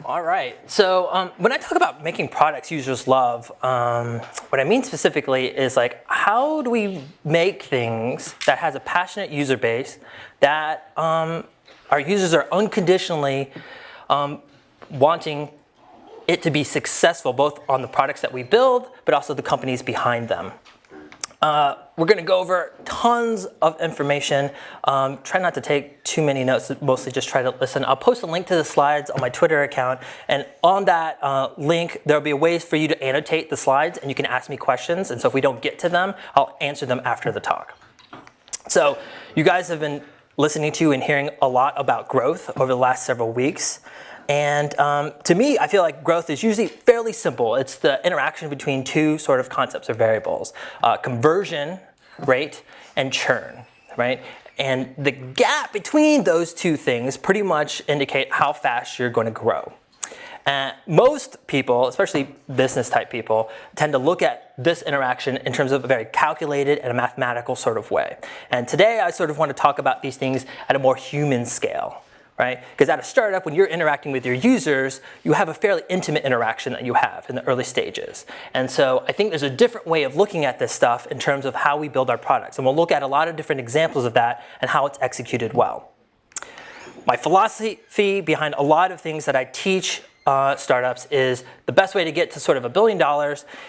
All right. So when I talk about making products users love, what I mean specifically is like, how do we make things that has a passionate user base that our users are unconditionally wanting it to be successful, both on the products that we build, but also the companies behind them. We're going to go over tons of information. Try not to take too many notes, mostly just try to listen. I'll post a link to the slides on my Twitter account, and on that link, there'll be ways for you to annotate the slides, and you can ask me questions, and so if we don't get to them, I'll answer them after the talk. So you guys have been listening to and hearing a lot about growth over the last several weeks. And to me, I feel like growth is usually fairly simple. It's the interaction between two sort of concepts or variables, conversion rate and churn, right? And the gap between those two things pretty much indicate how fast you're going to grow. Most people, especially business type people, tend to look at this interaction in terms of a very calculated and a mathematical sort of way. And today I sort of want to talk about these things at a more human scale. Right? Because at a startup, when you're interacting with your users, you have a fairly intimate interaction that you have in the early stages. And so I think there's a different way of looking at this stuff in terms of how we build our products. And we'll look at a lot of different examples of that and how it's executed well. My philosophy behind a lot of things that I teach startups is the best way to get to sort of $1 billion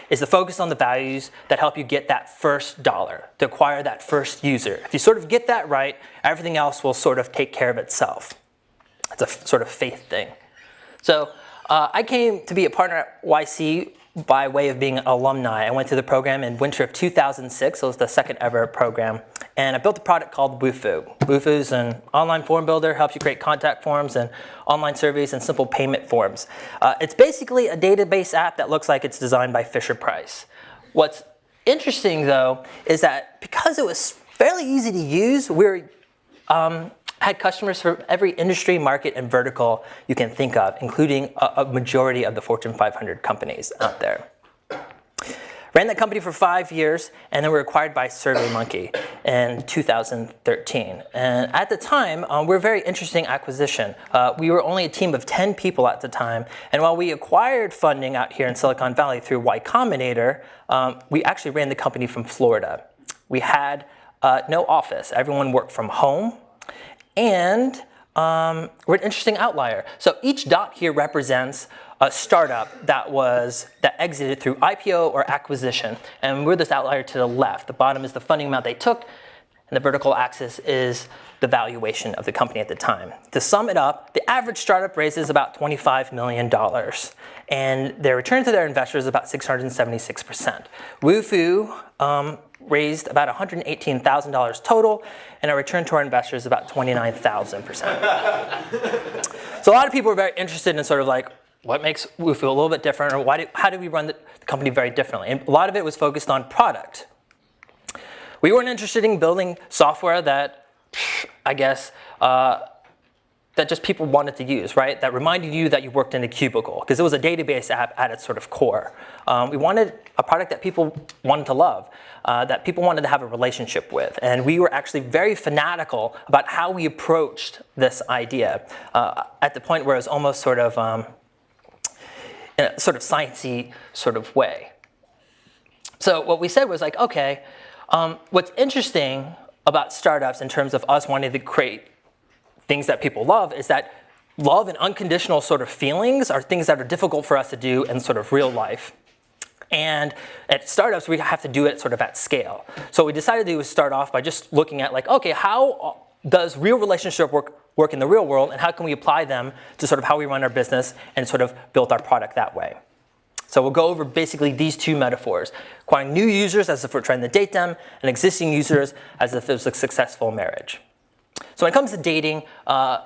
is to focus on the values that help you get that first dollar, to acquire that first user. If you sort of get that right, everything else will sort of take care of itself. It's a sort of faith thing. So I came to be a partner at YC by way of being an alumni. I went through the program in winter of 2006. So it was the second ever program. And I built a product called Wufoo. Wufoo is an online form builder, helps you create contact forms and online surveys and simple payment forms. It's basically a database app that looks like it's designed by Fisher-Price. What's interesting, though, is that because it was fairly easy to use, we had customers from every industry, market, and vertical you can think of, including a majority of the Fortune 500 companies out there. Ran that company for 5 years, and then we were acquired by SurveyMonkey in 2013. And at the time, we were a very interesting acquisition. We were only a team of 10 people at the time, and while we acquired funding out here in Silicon Valley through Y Combinator, we actually ran the company from Florida. We had no office. Everyone worked from home. And we're an interesting outlier. So each dot here represents a startup that exited through IPO or acquisition. And we're this outlier to the left. The bottom is the funding amount they took, and the vertical axis is the valuation of the company at the time. To sum it up, the average startup raises about $25 million. And their return to their investors is about 676%. Wufoo raised about $118,000 total, and our return to our investors is about 29,000%. So a lot of people are very interested in sort of like, what makes Wufoo a little bit different, or how do we run the company very differently? And a lot of it was focused on product. We weren't interested in building software that, I guess, that just people wanted to use, right? That reminded you that you worked in a cubicle, because it was a database app at its sort of core. We wanted a product that people wanted to love, that people wanted to have a relationship with. And we were actually very fanatical about how we approached this idea at the point where it was almost sort of in a sort of sciencey sort of way. So what we said was like, okay, what's interesting about startups in terms of us wanting to create things that people love is that love and unconditional sort of feelings are things that are difficult for us to do in sort of real life. And at startups, we have to do it sort of at scale. So what we decided to do was start off by just looking at like, okay, how does real relationship work in the real world, and how can we apply them to sort of how we run our business and sort of build our product that way? So we'll go over basically these two metaphors: acquiring new users as if we're trying to date them, and existing users as if it was a successful marriage. So when it comes to dating, a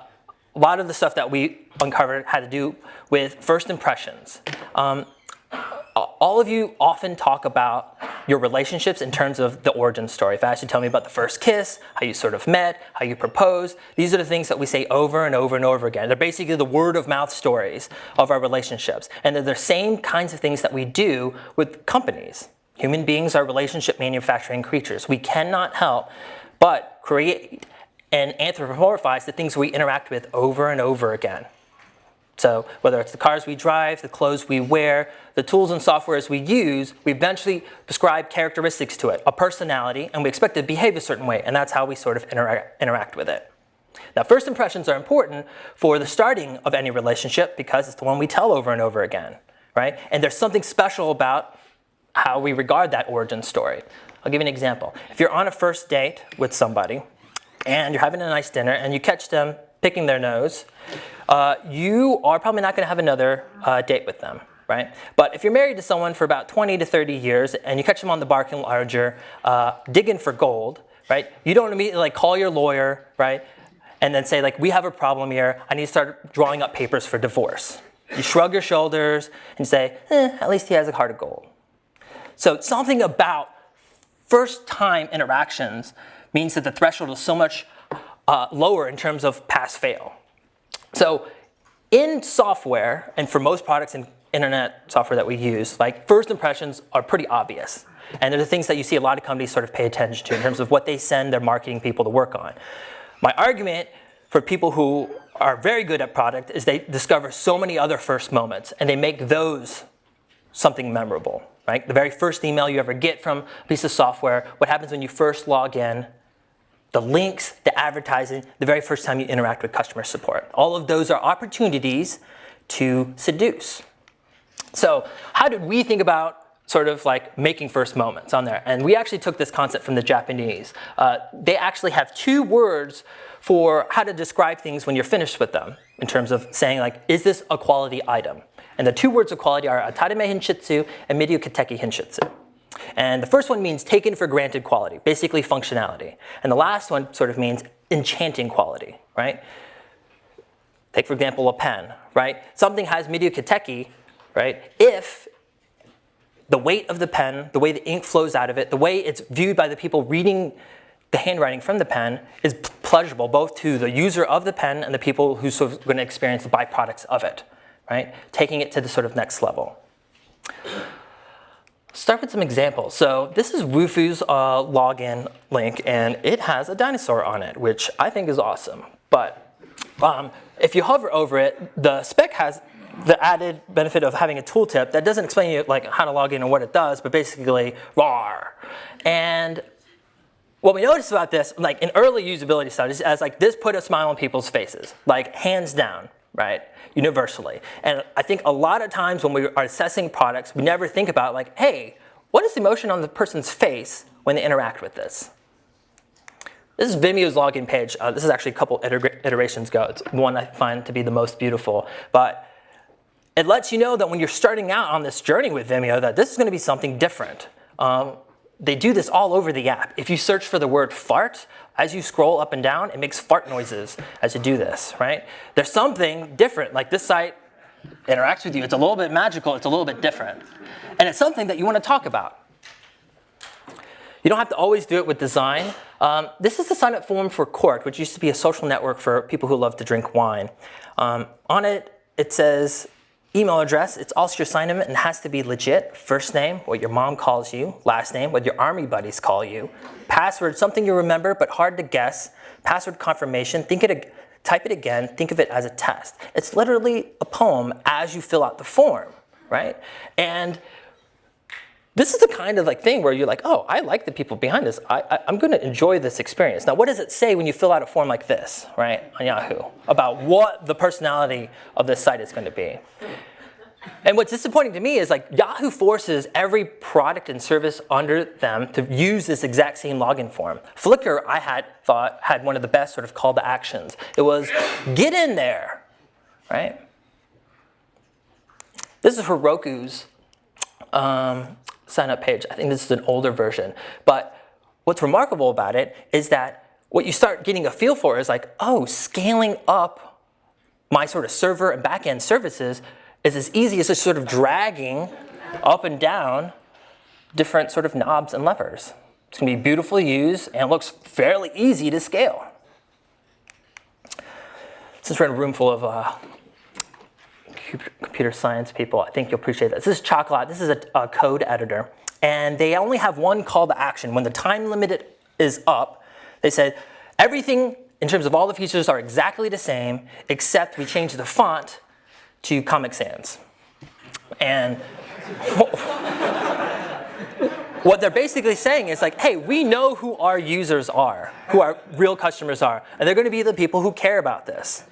lot of the stuff that we uncovered had to do with first impressions. All of you often talk about your relationships in terms of the origin story. If I asked you to tell me about the first kiss, how you sort of met, how you proposed, these are the things that we say over and over and over again. They're basically the word of mouth stories of our relationships. And they're the same kinds of things that we do with companies. Human beings are relationship manufacturing creatures. We cannot help but create and anthropomorphize the things we interact with over and over again. So whether it's the cars we drive, the clothes we wear, the tools and softwares we use, we eventually prescribe characteristics to it, a personality, and we expect it to behave a certain way, and that's how we sort of interact with it. Now, first impressions are important for the starting of any relationship because it's the one we tell over and over again, right? And there's something special about how we regard that origin story. I'll give you an example. If you're on a first date with somebody and you're having a nice dinner and you catch them picking their nose, you are probably not going to have another date with them, right? But if you're married to someone for about 20 to 30 years and you catch them on the barking larger digging for gold, right? You don't immediately like call your lawyer, right? And then say like, we have a problem here. I need to start drawing up papers for divorce. You shrug your shoulders and say, at least he has a heart of gold. So something about first time interactions means that the threshold is so much lower in terms of pass-fail. So in software, and for most products and internet software that we use, like first impressions are pretty obvious. And they're the things that you see a lot of companies sort of pay attention to in terms of what they send their marketing people to work on. My argument for people who are very good at product is they discover so many other first moments and they make those something memorable, right? The very first email you ever get from a piece of software, what happens when you first log in, the links, the advertising, the very first time you interact with customer support. All of those are opportunities to seduce. So how did we think about sort of like making first moments on there? And we actually took this concept from the Japanese. They actually have 2 words for how to describe things when you're finished with them in terms of saying like, is this a quality item? And the 2 words of quality are atarime hinshitsu and mirio kiteki hinshitsu. And the first one means taken for granted quality, basically functionality. And the last one sort of means enchanting quality, right? Take, for example, a pen, right? Something has mirio kiteki, right? If the weight of the pen, the way the ink flows out of it, the way it's viewed by the people reading the handwriting from the pen is pleasurable both to the user of the pen and the people who sort of going to experience the byproducts of it, right? Taking it to the sort of next level. Start with some examples. So this is Wufu's login link, and it has a dinosaur on it, which I think is awesome. But if you hover over it, the spec has the added benefit of having a tooltip that doesn't explain you like how to log in and what it does, but basically RAR. And what we noticed about this, like in early usability studies, as like this put a smile on people's faces, like hands down, right, universally. And I think a lot of times when we are assessing products, we never think about like, hey, what is the emotion on the person's face when they interact with this? This is Vimeo's login page. This is actually a couple iterations ago. It's one I find to be the most beautiful. But it lets you know that when you're starting out on this journey with Vimeo, that this is going to be something different. They do this all over the app. If you search for the word fart, as you scroll up and down, it makes fart noises as you do this, right? There's something different. Like this site interacts with you. It's a little bit magical. It's a little bit different. And it's something that you want to talk about. You don't have to always do it with design. This is the sign-up form for Cork, which used to be a social network for people who love to drink wine. On it, it says, email address, it's also your sign-in and has to be legit. First name, what your mom calls you. Last name, what your army buddies call you. Password, something you remember but hard to guess. Password confirmation, type it again, think of it as a test. It's literally a poem as you fill out the form, right? And this is the kind of like thing where you're like, oh, I like the people behind this. I'm going to enjoy this experience. Now, what does it say when you fill out a form like this, right, on Yahoo, about what the personality of this site is going to be? And what's disappointing to me is like Yahoo forces every product and service under them to use this exact same login form. Flickr, I thought, had one of the best sort of call to actions. It was, get in there, right? This is Heroku's sign-up page. I think this is an older version. But what's remarkable about it is that what you start getting a feel for is like, oh, scaling up my sort of server and back-end services is as easy as just sort of dragging up and down different sort of knobs and levers. It's going to be beautifully used and it looks fairly easy to scale. Since we're in a room full of computer science people, I think you'll appreciate this. This is Chocolat. This is a code editor. And they only have one call to action. When the time limit is up, they said everything in terms of all the features are exactly the same, except we change the font to Comic Sans. And what they're basically saying is like, hey, we know who our users are, who our real customers are, and they're going to be the people who care about this.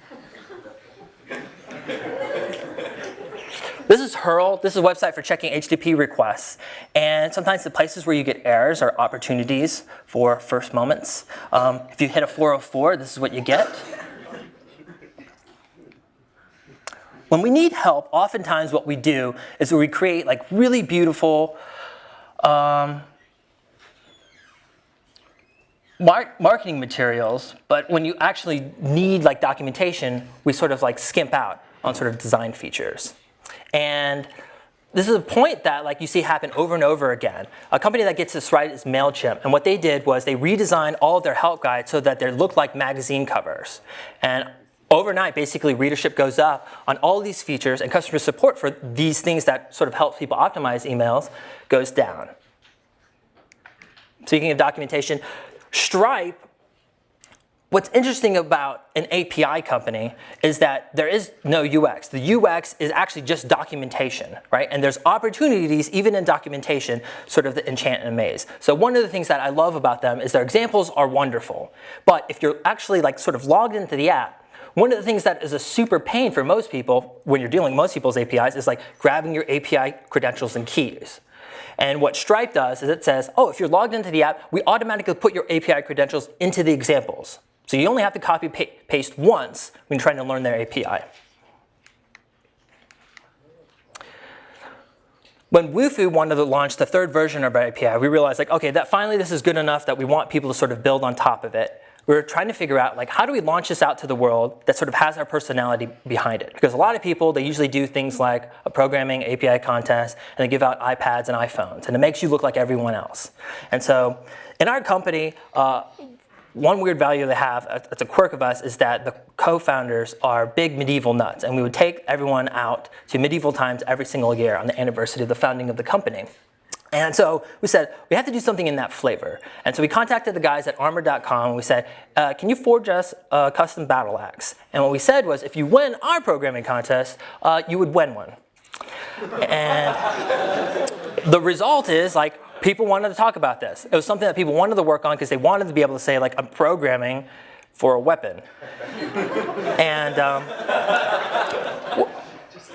This is Hurl. This is a website for checking HTTP requests. And sometimes the places where you get errors are opportunities for first moments. If you hit a 404, this is what you get. When we need help, oftentimes what we do is we create like really beautiful marketing materials, but when you actually need like documentation, we sort of like skimp out on sort of design features. And this is a point that like you see happen over and over again. A company that gets this right is MailChimp, and what they did was they redesigned all of their help guides so that they look like magazine covers. And overnight, basically, readership goes up on all of these features, and customer support for these things that sort of help people optimize emails goes down. Speaking of documentation, Stripe, what's interesting about an API company is that there is no UX. The UX is actually just documentation, right? And there's opportunities, even in documentation, sort of to enchant and amaze. So one of the things that I love about them is their examples are wonderful. But if you're actually like sort of logged into the app, one of the things that is a super pain for most people when you're dealing with most people's APIs is like grabbing your API credentials and keys. And what Stripe does is it says, oh, if you're logged into the app, we automatically put your API credentials into the examples. So you only have to copy paste once when you're trying to learn their API. When Wufoo wanted to launch the third version of our API, we realized like, okay, that finally this is good enough that we want people to sort of build on top of it. We were trying to figure out like, how do we launch this out to the world that sort of has our personality behind it? Because a lot of people, they usually do things like a programming API contest, and they give out iPads and iPhones, and it makes you look like everyone else. And so in our company, one weird value they have, it's a quirk of us, is that the co-founders are big medieval nuts, and we would take everyone out to medieval times every single year on the anniversary of the founding of the company. And so we said, we have to do something in that flavor. And so we contacted the guys at armor.com, and we said, can you forge us a custom battle axe? And what we said was, if you win our programming contest, you would win one. And the result is, like, people wanted to talk about this. It was something that people wanted to work on because they wanted to be able to say, like, I'm programming for a weapon. And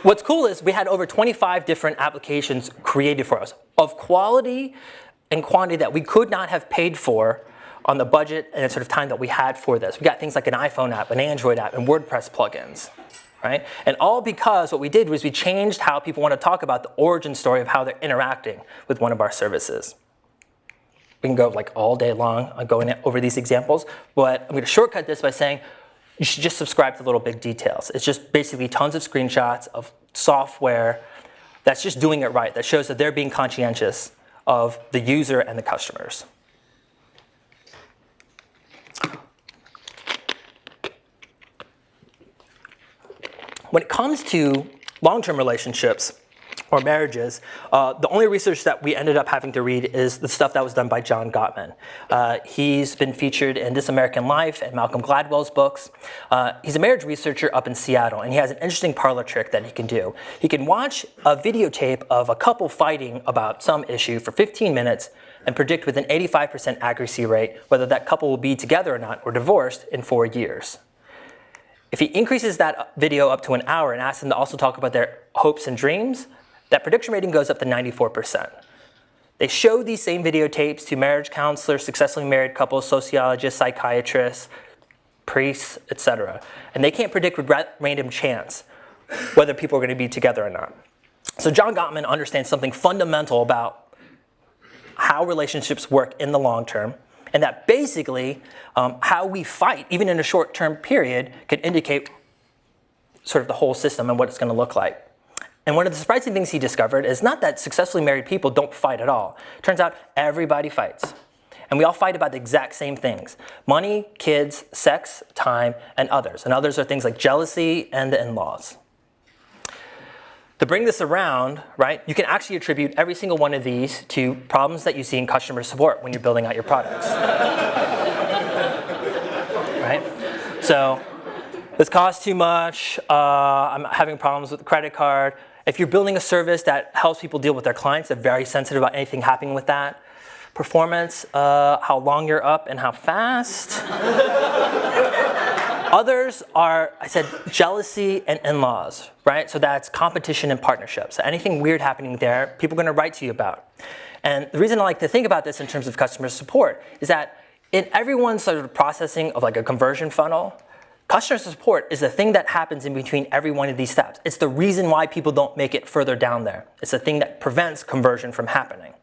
what's cool is we had over 25 different applications created for us of quality and quantity that we could not have paid for on the budget and the sort of time that we had for this. We got things like an iPhone app, an Android app, and WordPress plugins. Right? And all because what we did was we changed how people want to talk about the origin story of how they're interacting with one of our services. We can go like all day long on going over these examples, but I'm going to shortcut this by saying you should just subscribe to Little Big Details. It's just basically tons of screenshots of software that's just doing it right, that shows that they're being conscientious of the user and the customers. When it comes to long-term relationships or marriages, the only research that we ended up having to read is the stuff that was done by John Gottman. He's been featured in This American Life and Malcolm Gladwell's books. He's a marriage researcher up in Seattle, and he has an interesting parlor trick that he can do. He can watch a videotape of a couple fighting about some issue for 15 minutes and predict with an 85% accuracy rate whether that couple will be together or not or divorced in 4 years. If he increases that video up to an hour and asks them to also talk about their hopes and dreams, that prediction rating goes up to 94%. They show these same videotapes to marriage counselors, successfully married couples, sociologists, psychiatrists, priests, etc. And they can't predict with random chance whether people are going to be together or not. So John Gottman understands something fundamental about how relationships work in the long term, and that basically how we fight, even in a short-term period, can indicate sort of the whole system and what it's going to look like. And one of the surprising things he discovered is not that successfully married people don't fight at all. Turns out everybody fights. And we all fight about the exact same things: money, kids, sex, time, and others. And others are things like jealousy and the in-laws. To bring this around, right, you can actually attribute every single one of these to problems that you see in customer support when you're building out your products. Right? So this costs too much, I'm having problems with the credit card. If you're building a service that helps people deal with their clients, they're very sensitive about anything happening with that. Performance, how long you're up and how fast. Others are, I said, jealousy and in-laws, right? So that's competition and partnerships. So anything weird happening there, people are going to write to you about. And the reason I like to think about this in terms of customer support is that in everyone's sort of processing of like a conversion funnel, customer support is the thing that happens in between every one of these steps. It's the reason why people don't make it further down there. It's the thing that prevents conversion from happening.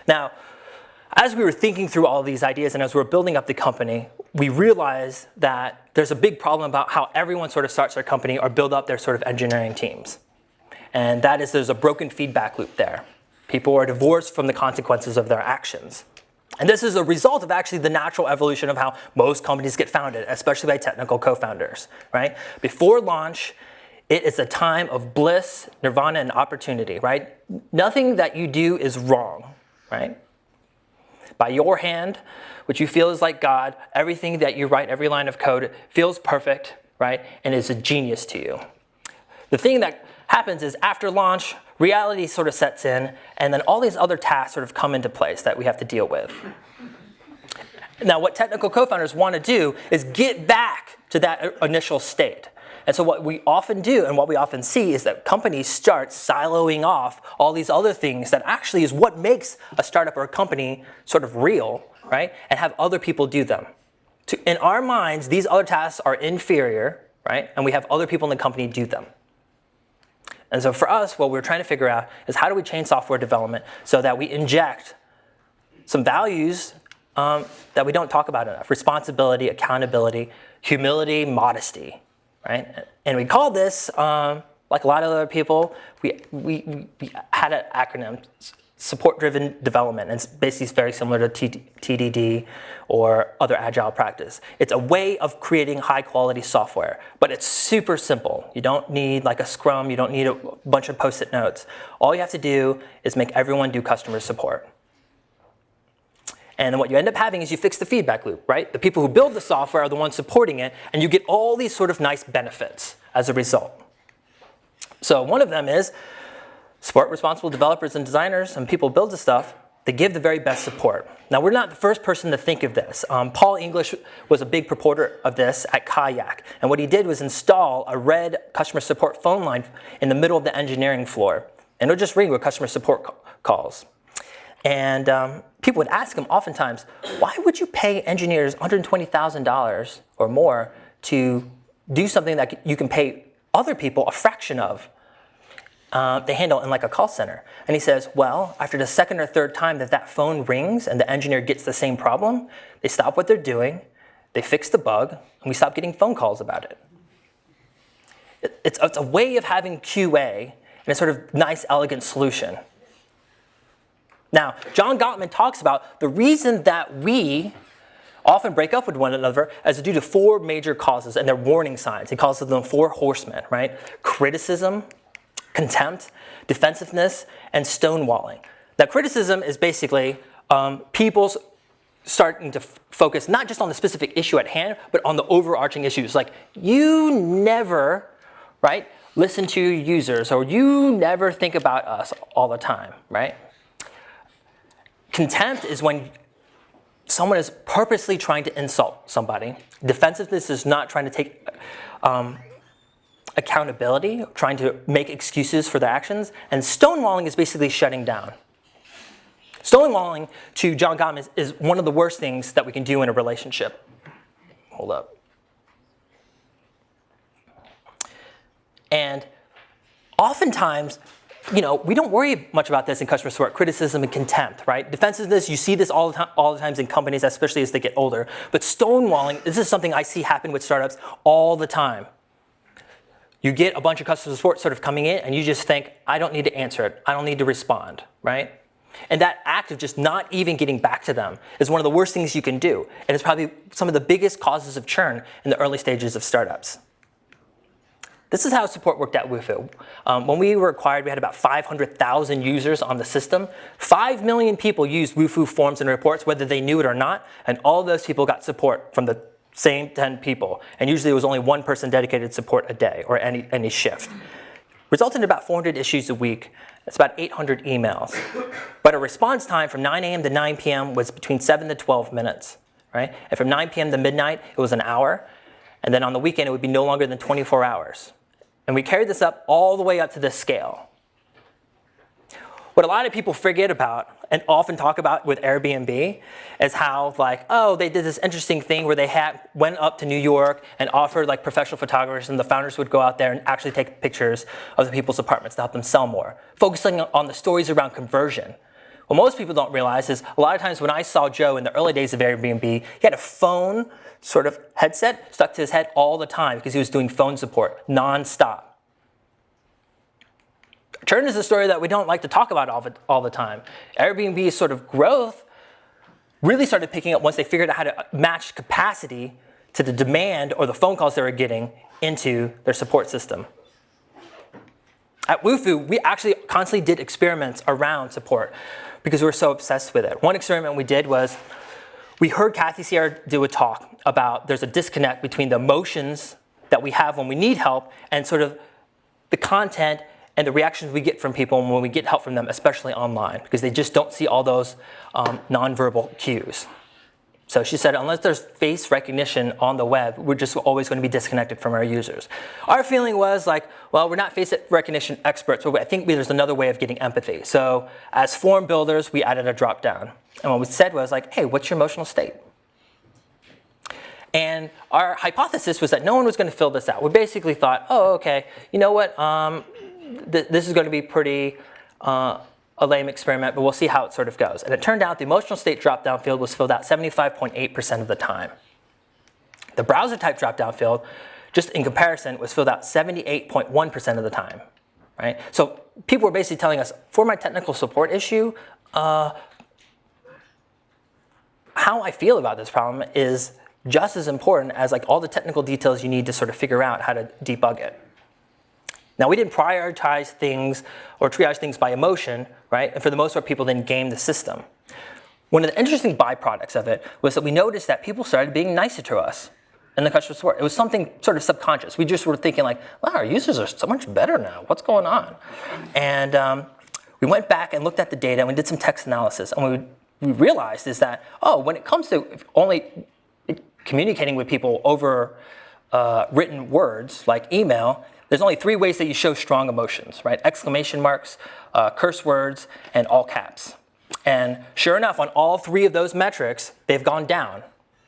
Now, as we were thinking through all of these ideas and as we were building up the company, we realized that there's a big problem about how everyone sort of starts their company or build up their sort of engineering teams. And that is there's a broken feedback loop there. People are divorced from the consequences of their actions. And this is a result of actually the natural evolution of how most companies get founded, especially by technical co-founders, right? Before launch, it is a time of bliss, nirvana, and opportunity, right? Nothing that you do is wrong, right? By your hand, which you feel is like God, everything that you write, every line of code feels perfect, right? And is a genius to you. The thing that happens is after launch, reality sort of sets in, and then all these other tasks sort of come into place that we have to deal with. Now, what technical co-founders want to do is get back to that initial state. And so what we often do and what we often see is that companies start siloing off all these other things that actually is what makes a startup or a company sort of real, right? And have other people do them. In our minds, these other tasks are inferior, right? And we have other people in the company do them. And so for us, what we're trying to figure out is how do we change software development so that we inject some values that we don't talk about enough. Responsibility, accountability, humility, modesty, right? And we call this, like a lot of other people, we had an acronym, support-driven development. And it's basically very similar to TDD or other agile practice. It's a way of creating high-quality software, but it's super simple. You don't need like a Scrum. You don't need a bunch of Post-it notes. All you have to do is make everyone do customer support. And then what you end up having is you fix the feedback loop, right? The people who build the software are the ones supporting it, and you get all these sort of nice benefits as a result. So one of them is support responsible developers and designers and people who build the stuff. They give the very best support. Now, we're not the first person to think of this. Paul English was a big proponent of this at Kayak. And what he did was install a red customer support phone line in the middle of the engineering floor. And it'll just ring with customer support calls. And people would ask him oftentimes, why would you pay engineers $120,000 or more to do something that you can pay other people a fraction of? They handle in like a call center. And he says, well, after the second or third time that phone rings and the engineer gets the same problem, they stop what they're doing, they fix the bug, and we stop getting phone calls about it. It's a way of having QA and a sort of nice, elegant solution. Now, John Gottman talks about the reason that we often break up with one another is due to four major causes, and they're warning signs. He calls them four horsemen, right? Criticism, contempt, defensiveness, and stonewalling. Now, criticism is basically people starting to focus not just on the specific issue at hand, but on the overarching issues. Like, you never, right, listen to your users, or you never think about us all the time, right? Contempt is when someone is purposely trying to insult somebody. Defensiveness is not trying to take accountability, trying to make excuses for their actions. And stonewalling is basically shutting down. Stonewalling, to John Gottman, is one of the worst things that we can do in a relationship. Hold up. And oftentimes, we don't worry much about this in customer support, criticism and contempt, right? Defensiveness, you see this all the times in companies, especially as they get older. But stonewalling, this is something I see happen with startups all the time. You get a bunch of customer support sort of coming in, and you just think, I don't need to answer it. I don't need to respond, right? And that act of just not even getting back to them is one of the worst things you can do. And it's probably some of the biggest causes of churn in the early stages of startups. This is how support worked at Wufoo. When we were acquired, we had about 500,000 users on the system. 5 million people used Wufoo forms and reports, whether they knew it or not, and all of those people got support from the same 10 people. And usually it was only one person dedicated to support a day or any shift. Resulted in about 400 issues a week. That's about 800 emails. But a response time from 9 a.m. to 9 p.m. was between 7 to 12 minutes, right? And from 9 p.m. to midnight, it was an hour. And then on the weekend, it would be no longer than 24 hours. And we carried this up all the way up to this scale. What a lot of people forget about and often talk about with Airbnb is how, like, oh, they did this interesting thing where they went up to New York and offered like professional photographers, and the founders would go out there and actually take pictures of the people's apartments to help them sell more, focusing on the stories around conversion. What most people don't realize is a lot of times when I saw Joe in the early days of Airbnb, he had a phone sort of headset stuck to his head all the time because he was doing phone support nonstop. Turn is a story that we don't like to talk about all the time. Airbnb's sort of growth really started picking up once they figured out how to match capacity to the demand or the phone calls they were getting into their support system. At Wufoo, we actually constantly did experiments around support because we were so obsessed with it. One experiment we did was we heard Kathy Sierra do a talk about there's a disconnect between the emotions that we have when we need help and sort of the content and the reactions we get from people when we get help from them, especially online, because they just don't see all those nonverbal cues. So she said, unless there's face recognition on the web, we're just always going to be disconnected from our users. Our feeling was like, well, we're not face recognition experts, but I think there's another way of getting empathy. So as form builders, we added a drop down. And what we said was like, hey, what's your emotional state? And our hypothesis was that no one was going to fill this out. We basically thought, oh, okay, you know what? This is going to be pretty a lame experiment, but we'll see how it sort of goes. And it turned out the emotional state drop-down field was filled out 75.8% of the time. The browser type drop-down field, just in comparison, was filled out 78.1% of the time. Right? So people were basically telling us, for my technical support issue, how I feel about this problem is just as important as like all the technical details you need to sort of figure out how to debug it. Now, we didn't prioritize things or triage things by emotion, right? And for the most part, people didn't game the system. One of the interesting byproducts of it was that we noticed that people started being nicer to us in the customer support. It was something sort of subconscious. We just were thinking like, wow, our users are so much better now. What's going on? And we went back and looked at the data and we did some text analysis. And we realized is that, oh, when it comes to only communicating with people over written words like email, there's only 3 ways that you show strong emotions, right? Exclamation marks, curse words, and all caps. And sure enough, on all 3 of those metrics, they've gone down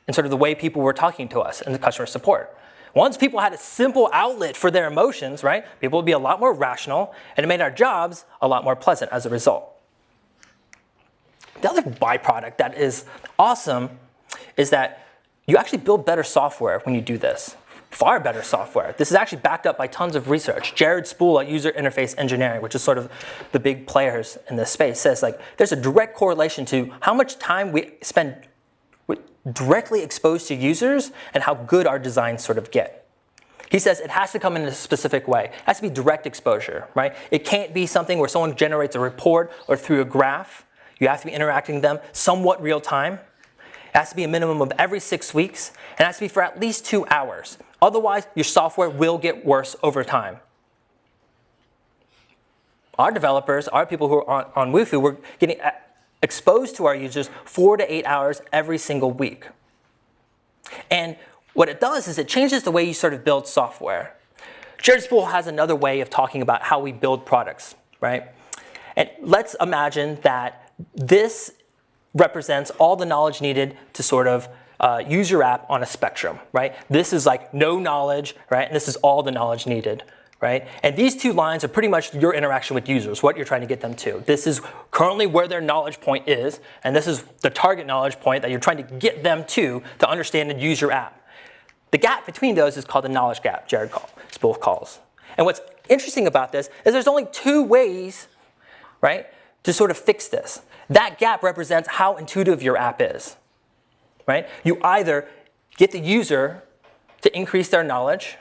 in sort of the way people were talking to us in the customer support. Once people had a simple outlet for their emotions, right, people would be a lot more rational, and it made our jobs a lot more pleasant as a result. The other byproduct that is awesome is that you actually build better software when you do this. Far better software. This is actually backed up by tons of research. Jared Spool at User Interface Engineering, which is sort of the big players in this space, says like there's a direct correlation to how much time we spend directly exposed to users and how good our designs sort of get. He says it has to come in a specific way. It has to be direct exposure, right? It can't be something where someone generates a report or through a graph. You have to be interacting with them somewhat real time. It has to be a minimum of every 6 weeks, and it has to be for at least 2 hours. Otherwise, your software will get worse over time. Our developers, our people who are on Wufoo, we're getting exposed to our users 4 to 8 hours every single week. And what it does is it changes the way you sort of build software. Jared Spool has another way of talking about how we build products, right? And let's imagine that this represents all the knowledge needed to sort of use your app on a spectrum, right? This is like no knowledge, right? And this is all the knowledge needed, right? And these 2 lines are pretty much your interaction with users, what you're trying to get them to. This is currently where their knowledge point is, and this is the target knowledge point that you're trying to get them to understand and use your app. The gap between those is called the knowledge gap, Jared Spool calls. And what's interesting about this is there's only 2 ways, right, to sort of fix this. That gap represents how intuitive your app is. Right? You either get the user to increase their knowledge,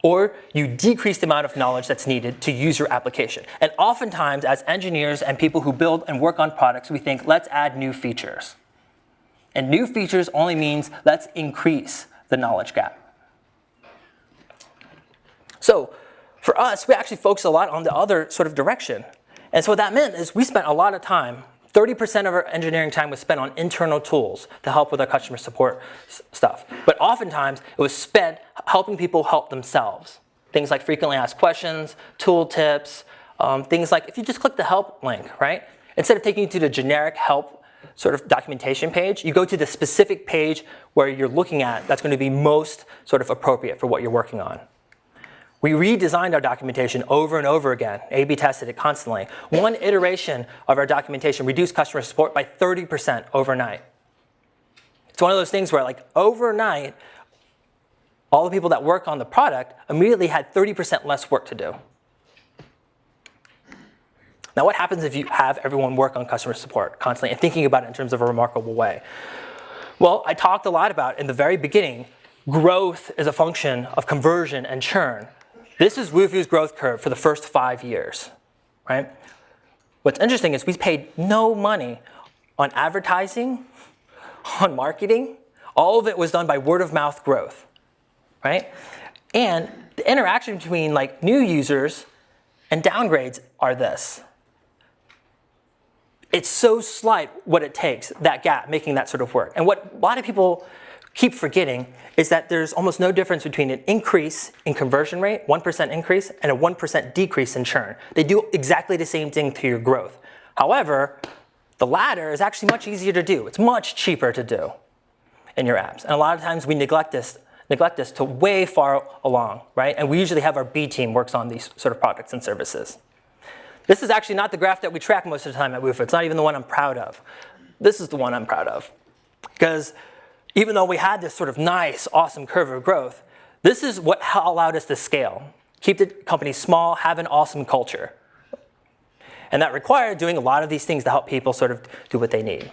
or you decrease the amount of knowledge that's needed to use your application. And oftentimes, as engineers and people who build and work on products, we think, let's add new features. And new features only means let's increase the knowledge gap. So for us, we actually focus a lot on the other sort of direction. And so what that meant is we spent a lot of time, 30% of our engineering time was spent on internal tools to help with our customer support stuff. But oftentimes, it was spent helping people help themselves. Things like frequently asked questions, tool tips, things like if you just click the help link, right? Instead of taking you to the generic help sort of documentation page, you go to the specific page where you're looking at that's going to be most sort of appropriate for what you're working on. We redesigned our documentation over and over again, A/B tested it constantly. One iteration of our documentation reduced customer support by 30% overnight. It's one of those things where like overnight, all the people that work on the product immediately had 30% less work to do. Now what happens if you have everyone work on customer support constantly and thinking about it in terms of a remarkable way? Well, I talked a lot about in the very beginning, growth is a function of conversion and churn. This is Wufoo's growth curve for the first 5 years, right? What's interesting is we paid no money on advertising, on marketing. All of it was done by word of mouth growth, right? And the interaction between like new users and downgrades are this. It's so slight what it takes, that gap, making that sort of work. And what a lot of people keep forgetting is that there's almost no difference between an increase in conversion rate, 1% increase, and a 1% decrease in churn. They do exactly the same thing to your growth. However, the latter is actually much easier to do. It's much cheaper to do in your apps. And a lot of times we neglect this to way far along, right? And we usually have our B team works on these sort of products and services. This is actually not the graph that we track most of the time at Wufoo. It's not even the one I'm proud of. This is the one I'm proud of. Because even though we had this sort of nice, awesome curve of growth, this is what allowed us to scale. Keep the company small, have an awesome culture. And that required doing a lot of these things to help people sort of do what they need.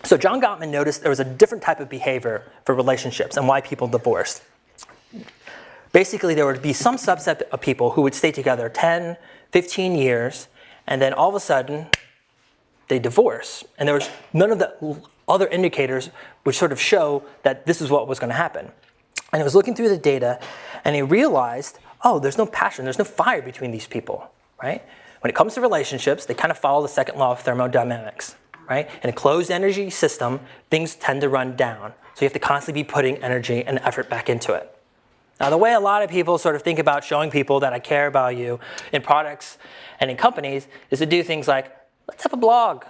So John Gottman noticed there was a different type of behavior for relationships and why people divorced. Basically, there would be some subset of people who would stay together 10, 15 years, and then all of a sudden, they divorce. And there was none of the other indicators which sort of show that this is what was going to happen. And he was looking through the data, and he realized, oh, there's no passion, there's no fire between these people, right? When it comes to relationships, they kind of follow the second law of thermodynamics, right? In a closed energy system, things tend to run down. So you have to constantly be putting energy and effort back into it. Now, the way a lot of people sort of think about showing people that I care about you in products and in companies is to do things like, let's have a blog,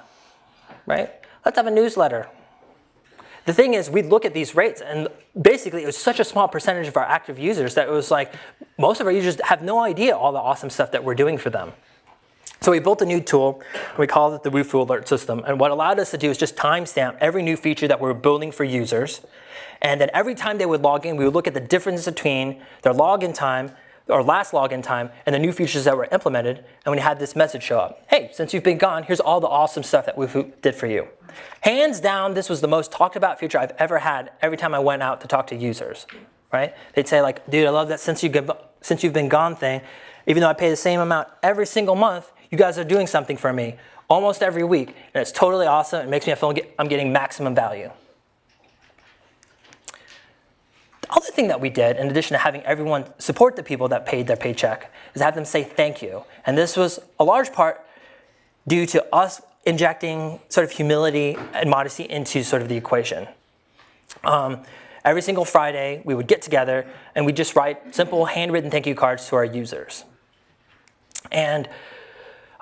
right? Let's have a newsletter. The thing is, we look at these rates, and basically it was such a small percentage of our active users that it was like most of our users have no idea all the awesome stuff that we're doing for them. So we built a new tool, and we called it the Wufoo Alert System. And what allowed us to do is just timestamp every new feature that we're building for users. And then every time they would log in, we would look at the difference between their login time, or last login time, and the new features that were implemented. And we had this message show up. Hey, since you've been gone, here's all the awesome stuff that Wufoo did for you. Hands down, this was the most talked about feature I've ever had every time I went out to talk to users, right? They'd say like, dude, I love that since you've been gone thing. Even though I pay the same amount every single month, you guys are doing something for me almost every week. And it's totally awesome. It makes me feel I'm getting maximum value. The other thing that we did, in addition to having everyone support the people that paid their paycheck, is have them say thank you. And this was a large part due to us injecting sort of humility and modesty into sort of the equation. Every single Friday, we would get together and we'd just write simple handwritten thank you cards to our users. And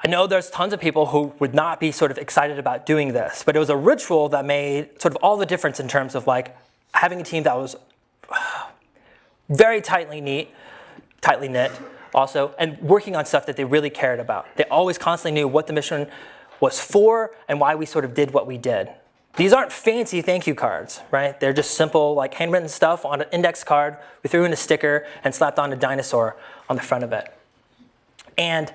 I know there's tons of people who would not be sort of excited about doing this, but it was a ritual that made sort of all the difference in terms of like having a team that was very tightly knit also, and working on stuff that they really cared about. They always constantly knew what the mission was for and why we sort of did what we did. These aren't fancy thank you cards, right? They're just simple like handwritten stuff on an index card. We threw in a sticker and slapped on a dinosaur on the front of it. And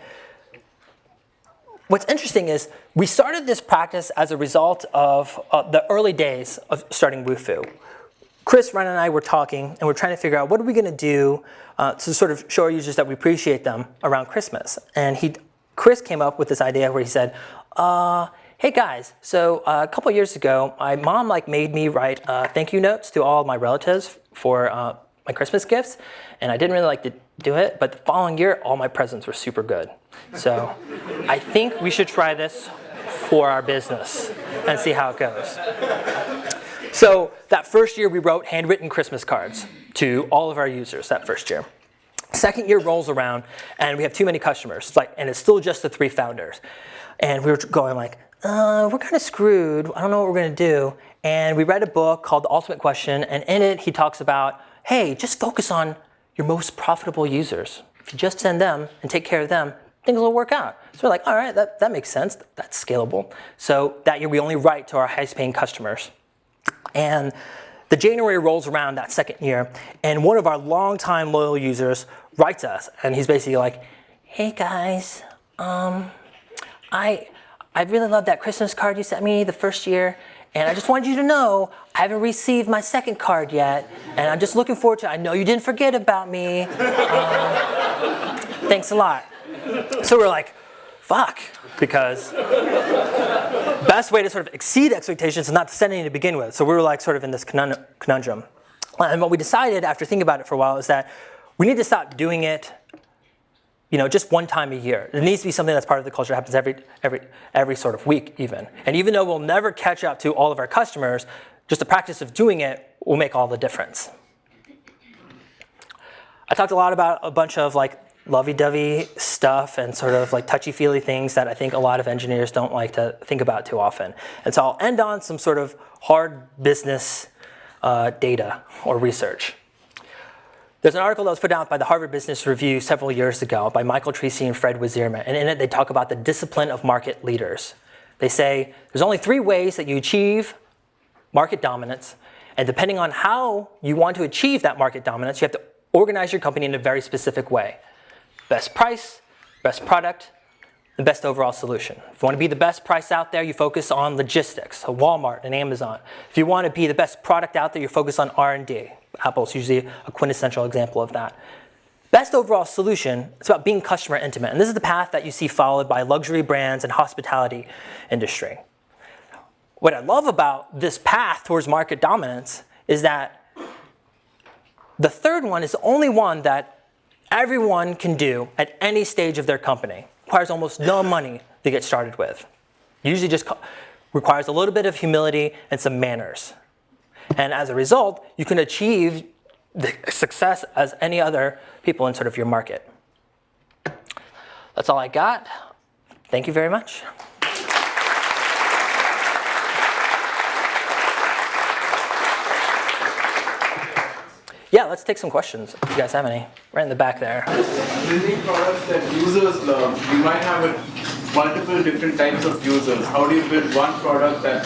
what's interesting is we started this practice as a result of the early days of starting Wufoo. Chris, Ren, and I were talking, and we're trying to figure out what are we going to do to sort of show our users that we appreciate them around Christmas. And he Chris came up with this idea where he said, hey guys, so a couple years ago, my mom made me write thank you notes to all my relatives for my Christmas gifts, and I didn't really like to do it, but the following year, all my presents were super good. So I think we should try this for our business and see how it goes. So that first year, we wrote handwritten Christmas cards to all of our users that first year. Second year rolls around, and we have too many customers, and it's still just the 3 founders. And we were going we're kind of screwed. I don't know what we're going to do. And we read a book called The Ultimate Question, and in it, he talks about, hey, just focus on your most profitable users. If you just send them and take care of them, things will work out. So we're like, all right, that makes sense. That's scalable. So that year, we only write to our highest paying customers. And the January rolls around that second year, and one of our longtime loyal users writes us, and he's basically like, hey guys, I really love that Christmas card you sent me the first year, and I just wanted you to know I haven't received my second card yet, and I'm just looking forward to it. I know you didn't forget about me. Thanks a lot. So we're like, fuck, because best way to sort of exceed expectations is not to send any to begin with. So we were sort of in this conundrum. And what we decided after thinking about it for a while is that we need to stop doing it just one time a year. It needs to be something that's part of the culture, that happens every sort of week even. And even though we'll never catch up to all of our customers, just the practice of doing it will make all the difference. I talked a lot about a bunch of lovey-dovey stuff and sort of touchy-feely things that I think a lot of engineers don't like to think about too often. And so I'll end on some sort of hard business data or research. There's an article that was put out by the Harvard Business Review several years ago by Michael Treacy and Fred Wazirman, and in it they talk about the discipline of market leaders. They say there's only 3 ways that you achieve market dominance, and depending on how you want to achieve that market dominance, you have to organize your company in a very specific way. Best price, best product, the best overall solution. If you want to be the best price out there, you focus on logistics, so Walmart and Amazon. If you want to be the best product out there, you focus on R&D. Apple's usually a quintessential example of that. Best overall solution, it's about being customer intimate. And this is the path that you see followed by luxury brands and hospitality industry. What I love about this path towards market dominance is that the third one is the only one that everyone can do at any stage of their company. Requires almost no money to get started with. Usually just requires a little bit of humility and some manners. And as a result, you can achieve the success as any other people in sort of your market. That's all I got. Thank you very much. Yeah, let's take some questions if you guys have any. Right in the back there. Building products that users love, you might have multiple different types of users. How do you build one product that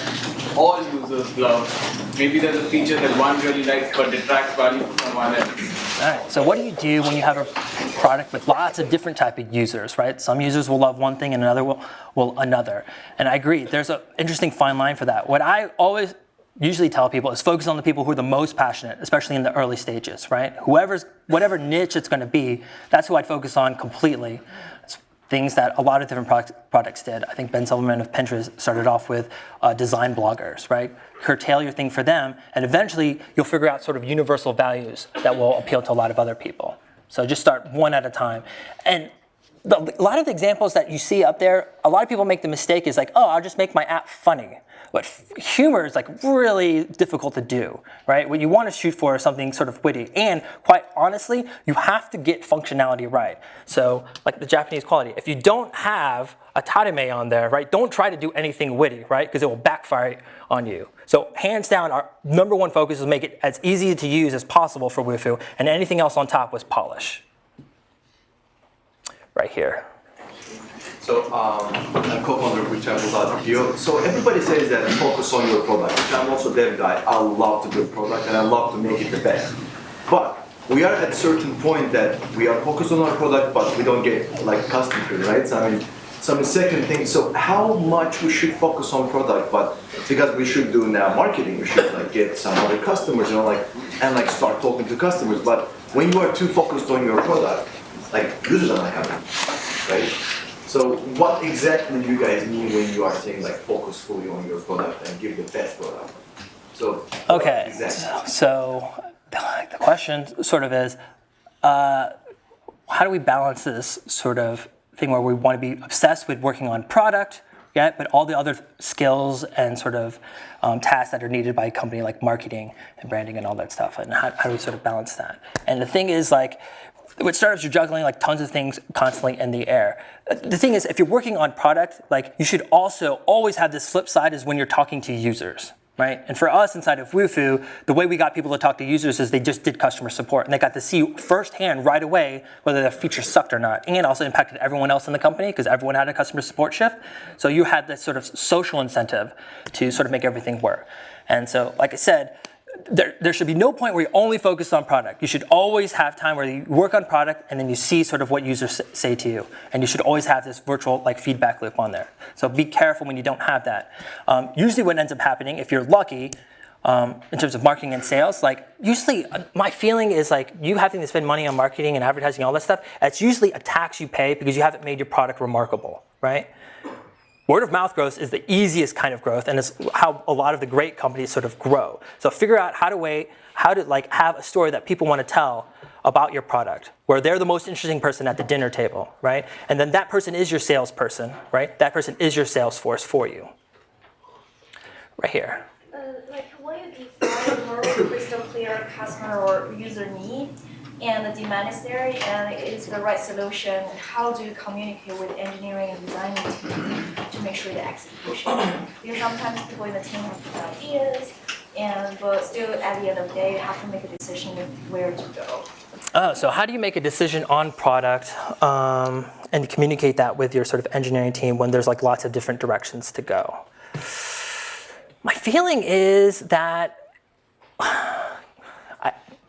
all users love? Maybe there's a feature that one really likes but detracts value from someone else. All right, so what do you do when you have a product with lots of different type of users, right? Some users will love one thing and another will another. And I agree, there's an interesting fine line for that. What I always usually tell people is focus on the people who are the most passionate, especially in the early stages, right? Whatever niche it's going to be, that's who I'd focus on completely. It's things that a lot of different products did. I think Ben Silverman of Pinterest started off with design bloggers, right? Curtail your thing for them, and eventually you'll figure out sort of universal values that will appeal to a lot of other people. So just start one at a time. And a lot of the examples that you see up there, a lot of people make the mistake is oh, I'll just make my app funny. But humor is really difficult to do, right? What you want to shoot for is something sort of witty. And quite honestly, you have to get functionality right. So like the Japanese quality, if you don't have a tarime on there, right, don't try to do anything witty, right? Because it will backfire on you. So hands down, our number one focus is make it as easy to use as possible for Wufoo, and anything else on top was polish. Right here. So I'm co-founder of Reachable.io. So everybody says that focus on your product. I'm also a dev guy. I love to build product and I love to make it the best. But we are at a certain point that we are focused on our product, but we don't get customers, right? So second thing. So how much we should focus on product, but because we should do now marketing, we should get some other customers, and start talking to customers. But when you are too focused on your product, users are not happy, right? So what exactly you guys mean when you are saying like focus fully on your product and give the best product? So what Okay, exactly? so the question sort of is, how do we balance this sort of thing where we want to be obsessed with working on product, yeah, but all the other skills and sort of tasks that are needed by a company like marketing and branding and all that stuff, and how do we sort of balance that? And the thing is, like, with startups, you're juggling like tons of things constantly in the air. The thing is, if you're working on product, like, you should also always have this flip side is when you're talking to users. Right? And for us inside of Wufoo, the way we got people to talk to users is they just did customer support, and they got to see firsthand right away whether their feature sucked or not, and also impacted everyone else in the company because everyone had a customer support shift. So you had this sort of social incentive to sort of make everything work. And so, like I said, there should be no point where you only focus on product. You should always have time where you work on product and then you see sort of what users say to you. And you should always have this virtual like feedback loop on there. So be careful when you don't have that. Usually what ends up happening, if you're lucky, in terms of marketing and sales, like usually my feeling is like you having to spend money on marketing and advertising, all that stuff, it's usually a tax you pay because you haven't made your product remarkable, right? Word of mouth growth is the easiest kind of growth, and it's how a lot of the great companies sort of grow. So figure out how to like have a story that people want to tell about your product, where they're the most interesting person at the dinner table, right? And then that person is your salesperson, right? That person is your sales force for you. Right here. Like when you define more crystal clear customer or user need, and the demand is there, and it's the right solution, how do you communicate with engineering and design team to make sure the execution? Because sometimes people in the team have good ideas, but still at the end of the day, you have to make a decision of where to go. Oh, so how do you make a decision on product and communicate that with your sort of engineering team when there's like lots of different directions to go? My feeling is that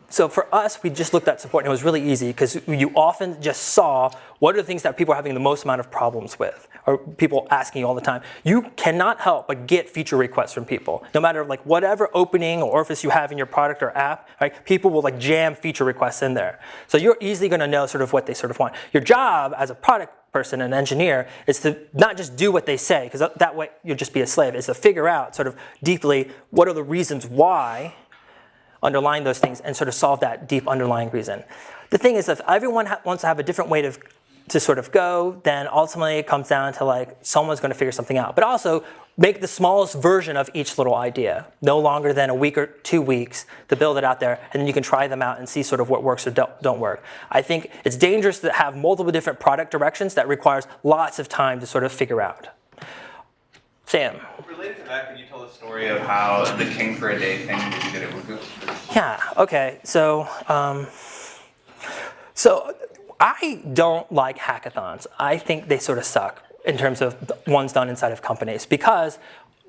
so for us, we just looked at support, and it was really easy because you often just saw what are the things that people are having the most amount of problems with, or people asking you all the time. You cannot help but get feature requests from people. No matter like whatever opening or orifice you have in your product or app, right, people will like jam feature requests in there. So you're easily going to know sort of what they sort of want. Your job as a product person, an engineer, is to not just do what they say, because that way you'll just be a slave, is to figure out sort of deeply what are the reasons why underlying those things and sort of solve that deep underlying reason. The thing is, if everyone wants to have a different way to sort of go, then ultimately it comes down to like someone's going to figure something out. But also make the smallest version of each little idea, no longer than a week or 2 weeks to build it out there, and then you can try them out and see sort of what works or don't work. I think it's dangerous to have multiple different product directions that requires lots of time to sort of figure out. Sam. Related to that, can you tell the story of how the King for a Day thing that you did at Wufoo? Yeah, okay, so I don't like hackathons. I think they sort of suck in terms of the ones done inside of companies, because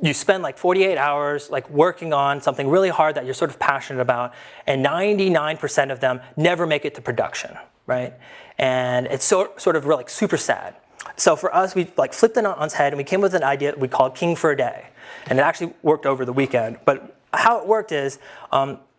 you spend like 48 hours like working on something really hard that you're sort of passionate about, and 99% of them never make it to production, right? And it's sort of really like super sad. So for us, we like flipped it on its head, and we came with an idea we called King for a Day. And it actually worked over the weekend. But how it worked is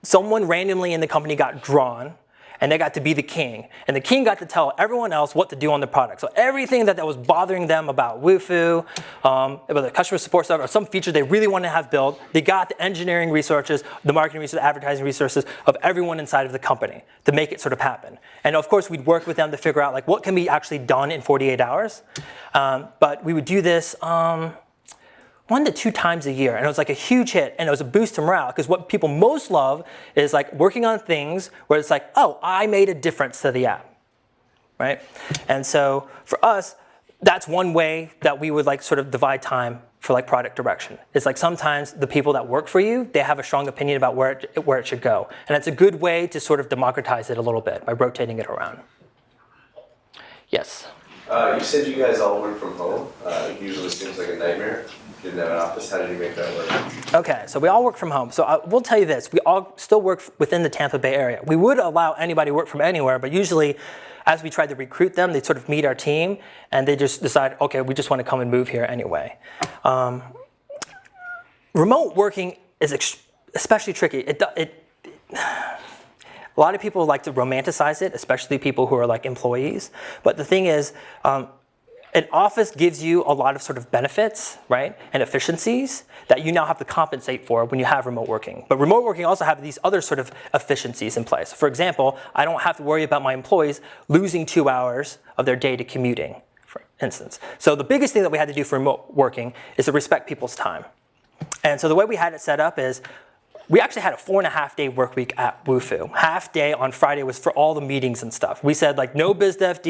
someone randomly in the company got drawn, and they got to be the king. And the king got to tell everyone else what to do on the product. So everything that was bothering them about Wufoo, about the customer support stuff, or some feature they really wanted to have built, they got the engineering resources, the marketing resources, the advertising resources of everyone inside of the company to make it sort of happen. And of course, we'd work with them to figure out like what can be actually done in 48 hours. But we would do this 1 to 2 times a year, and it was like a huge hit, and it was a boost to morale, because what people most love is like working on things where it's like, oh, I made a difference to the app, right? And so for us, that's one way that we would like sort of divide time for like product direction. It's like sometimes the people that work for you, they have a strong opinion about where it should go, and it's a good way to sort of democratize it a little bit by rotating it around. Yes? You said you guys all work from home. It usually seems like a nightmare. Didn't have an office. How did you make that work? Okay, so we all work from home. So I will tell you this, we all still work within the Tampa Bay area. We would allow anybody to work from anywhere, but usually as we tried to recruit them, they'd sort of meet our team, and they just decide, okay, we just want to come and move here anyway. Remote working is especially tricky. A lot of people like to romanticize it, especially people who are like employees. But the thing is, an office gives you a lot of sort of benefits, right, and efficiencies that you now have to compensate for when you have remote working. But remote working also have these other sort of efficiencies in place. For example, I don't have to worry about my employees losing 2 hours of their day to commuting, for instance. So the biggest thing that we had to do for remote working is to respect people's time. And so the way we had it set up is we actually had a 4.5-day work week at Wufoo. Half day on Friday was for all the meetings and stuff. We said like no biz dev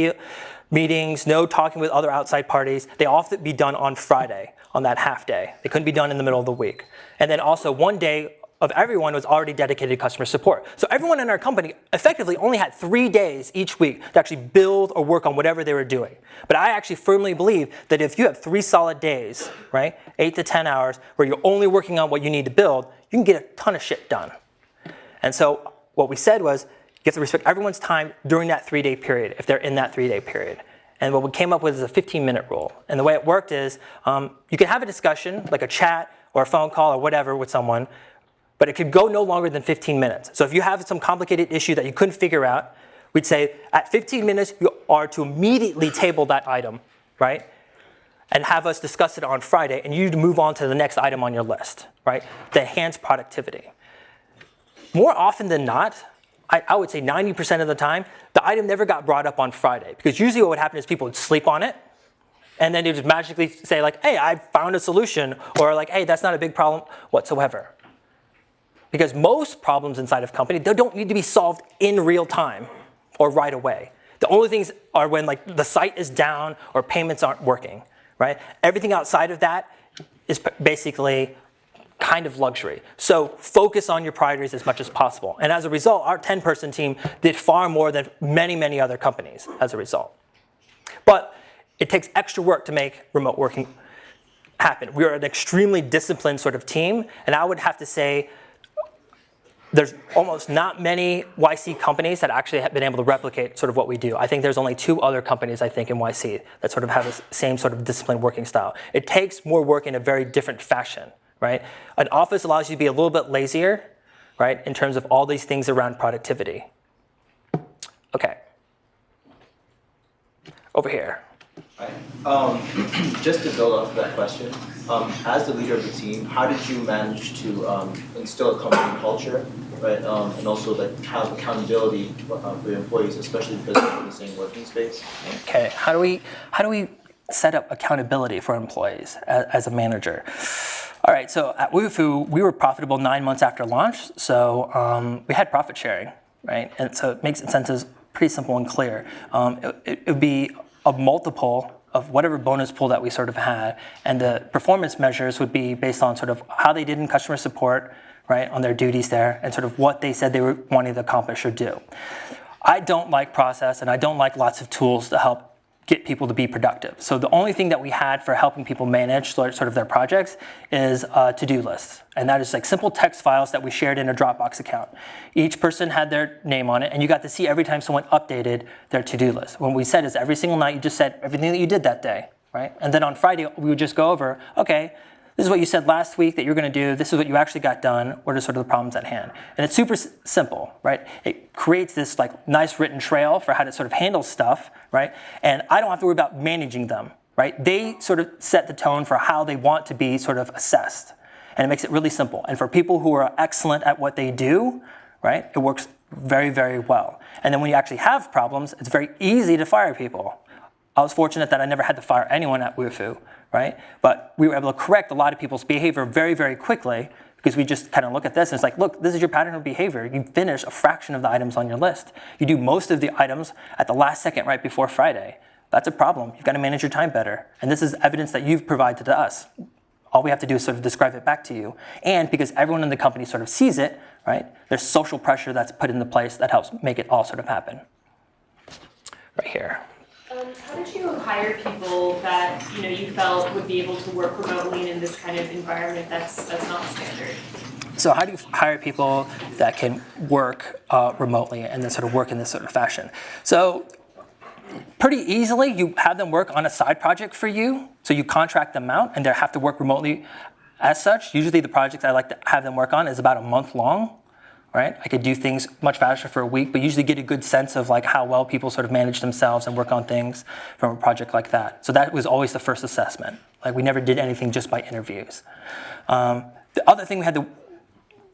meetings, no talking with other outside parties. They all have to be done on Friday on that half day. They couldn't be done in the middle of the week. And then also 1 day of everyone was already dedicated to customer support. So everyone in our company effectively only had 3 days each week to actually build or work on whatever they were doing. But I actually firmly believe that if you have 3 solid days, right, 8 to 10 hours, where you're only working on what you need to build, you can get a ton of shit done. And so what we said was, you have to respect everyone's time during that 3-day period, if they're in that 3-day period. And what we came up with is a 15-minute rule. And the way it worked is, you can have a discussion, like a chat or a phone call or whatever with someone, but it could go no longer than 15 minutes. So if you have some complicated issue that you couldn't figure out, we'd say at 15 minutes, you are to immediately table that item, right? And have us discuss it on Friday, and you move on to the next item on your list, right? To enhance productivity. More often than not, I would say 90% of the time, the item never got brought up on Friday, because usually what would happen is people would sleep on it, and then they would just magically say like, hey, I found a solution, or like, hey, that's not a big problem whatsoever. Because most problems inside of company, they don't need to be solved in real time or right away. The only things are when like the site is down or payments aren't working, right? Everything outside of that is basically kind of luxury. So focus on your priorities as much as possible. And as a result, our 10-person team did far more than many, many other companies as a result. But it takes extra work to make remote working happen. We are an extremely disciplined sort of team, and I would have to say there's almost not many YC companies that actually have been able to replicate sort of what we do. I think there's only 2 other companies, I think, in YC that sort of have the same sort of disciplined working style. It takes more work in a very different fashion, right? An office allows you to be a little bit lazier, right, in terms of all these things around productivity. Okay. Over here. Right. Just to build off that question, as the leader of the team, how did you manage to instill a company culture, right? And also like have accountability for your employees, especially because they're in the same working space? Okay. How do we set up accountability for employees as a manager? All right. So at Wufoo, we were profitable 9 months after launch, so we had profit sharing, right? And so it makes incentives pretty simple and clear. It would be a multiple of whatever bonus pool that we sort of had, and the performance measures would be based on sort of how they did in customer support, right, on their duties there, and sort of what they said they were wanting to accomplish or do. I don't like process, and I don't like lots of tools to help get people to be productive. So the only thing that we had for helping people manage sort of their projects is to-do lists. And that is like simple text files that we shared in a Dropbox account. Each person had their name on it, and you got to see every time someone updated their to-do list. What we said is every single night you just said everything that you did that day, right? And then on Friday, we would just go over, okay, this is what you said last week that you're going to do. This is what you actually got done. What are sort of the problems at hand? And it's super simple, right? It creates this like nice written trail for how to sort of handle stuff, right? And I don't have to worry about managing them, right? They sort of set the tone for how they want to be sort of assessed. And it makes it really simple. And for people who are excellent at what they do, right, it works very, very well. And then when you actually have problems, it's very easy to fire people. I was fortunate that I never had to fire anyone at Wufoo, right? But we were able to correct a lot of people's behavior very, very quickly because we just kind of look at this and it's like, look, this is your pattern of behavior. You finish a fraction of the items on your list. You do most of the items at the last second right before Friday. That's a problem. You've got to manage your time better. And this is evidence that you've provided to us. All we have to do is sort of describe it back to you. And because everyone in the company sort of sees it, right, there's social pressure that's put into place that helps make it all sort of happen. Right here. How did you hire people that you felt would be able to work remotely in this kind of environment that's not standard? So how do you hire people that can work remotely and then sort of work in this sort of fashion? So pretty easily, you have them work on a side project for you. So you contract them out and they have to work remotely as such. Usually the project I like to have them work on is about a month long. right? I could do things much faster for a week, but usually get a good sense of like how well people sort of manage themselves and work on things from a project like that. So that was always the first assessment. Like we never did anything just by interviews. The other thing we had to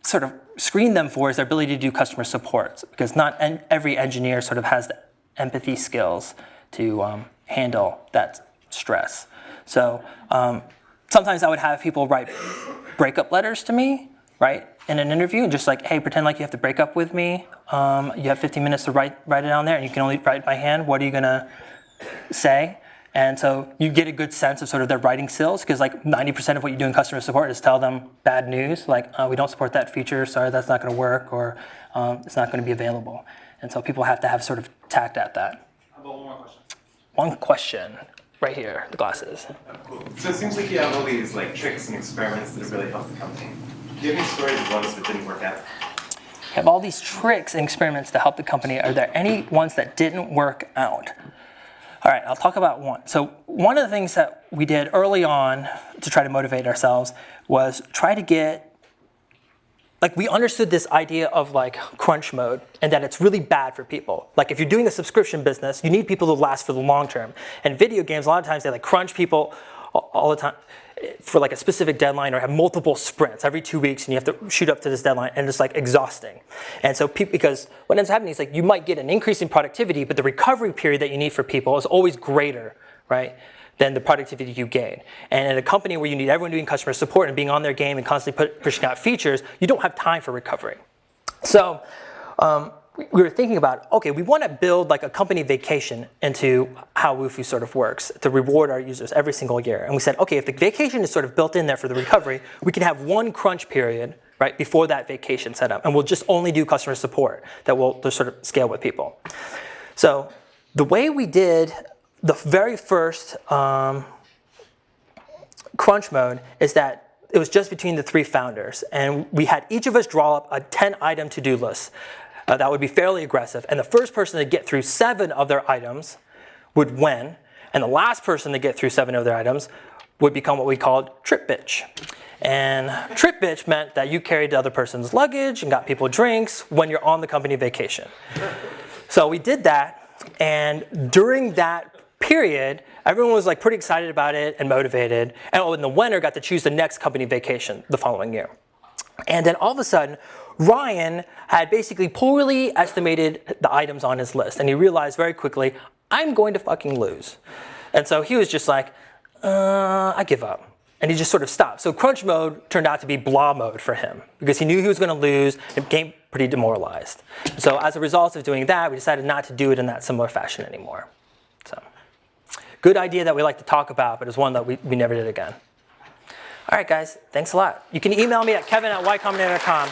sort of screen them for is their ability to do customer support, because not every engineer sort of has the empathy skills to handle that stress. So sometimes I would have people write breakup letters to me, right, in an interview, and just like, hey, pretend like you have to break up with me. You have 15 minutes to write it down there, and you can only write by hand. What are you gonna say? And so you get a good sense of sort of their writing skills, because like 90% of what you do in customer support is tell them bad news, like we don't support that feature, sorry, that's not gonna work, or it's not gonna be available. And so people have to have sort of tact at that. How about one more question? One question, right here, the glasses. Cool. So it seems like you have all these like tricks and experiments that have really helped the company. Do you have any stories of ones that didn't work out? We have all these tricks and experiments to help the company. Are there any ones that didn't work out? All right, I'll talk about one. So one of the things that we did early on to try to motivate ourselves was try to get, like we understood this idea of like crunch mode and that it's really bad for people. Like if you're doing a subscription business, you need people to last for the long term. And video games, a lot of times they like crunch people all the time for like a specific deadline, or have multiple sprints every 2 weeks, and you have to shoot up to this deadline, and it's like exhausting. And so because what ends up happening is like you might get an increase in productivity, but the recovery period that you need for people is always greater, right, than the productivity you gain. And in a company where you need everyone doing customer support and being on their game and constantly pushing out features, you don't have time for recovery. So we were thinking about, okay, we want to build like a company vacation into how Wufoo sort of works to reward our users every single year. And we said, okay, if the vacation is sort of built in there for the recovery, we can have one crunch period, right, before that vacation set up. And we'll just only do customer support that will just sort of scale with people. So the way we did the very first crunch mode is that it was just between the 3 founders. And we had each of us draw up a 10-item to-do list. That would be fairly aggressive. And the first person to get through 7 of their items would win. And the last person to get through 7 of their items would become what we called trip bitch. And trip bitch meant that you carried the other person's luggage and got people drinks when you're on the company vacation. So we did that. And during that period, everyone was like pretty excited about it and motivated. And the winner got to choose the next company vacation the following year. And then all of a sudden, Ryan had basically poorly estimated the items on his list. And he realized very quickly, I'm going to fucking lose. And so he was just like, I give up. And he just sort of stopped. So crunch mode turned out to be blah mode for him, because he knew he was going to lose and became pretty demoralized. So as a result of doing that, we decided not to do it in that similar fashion anymore. So good idea that we like to talk about, but it's one that we never did again. All right, guys, thanks a lot. You can email me at kevin@ycombinator.com.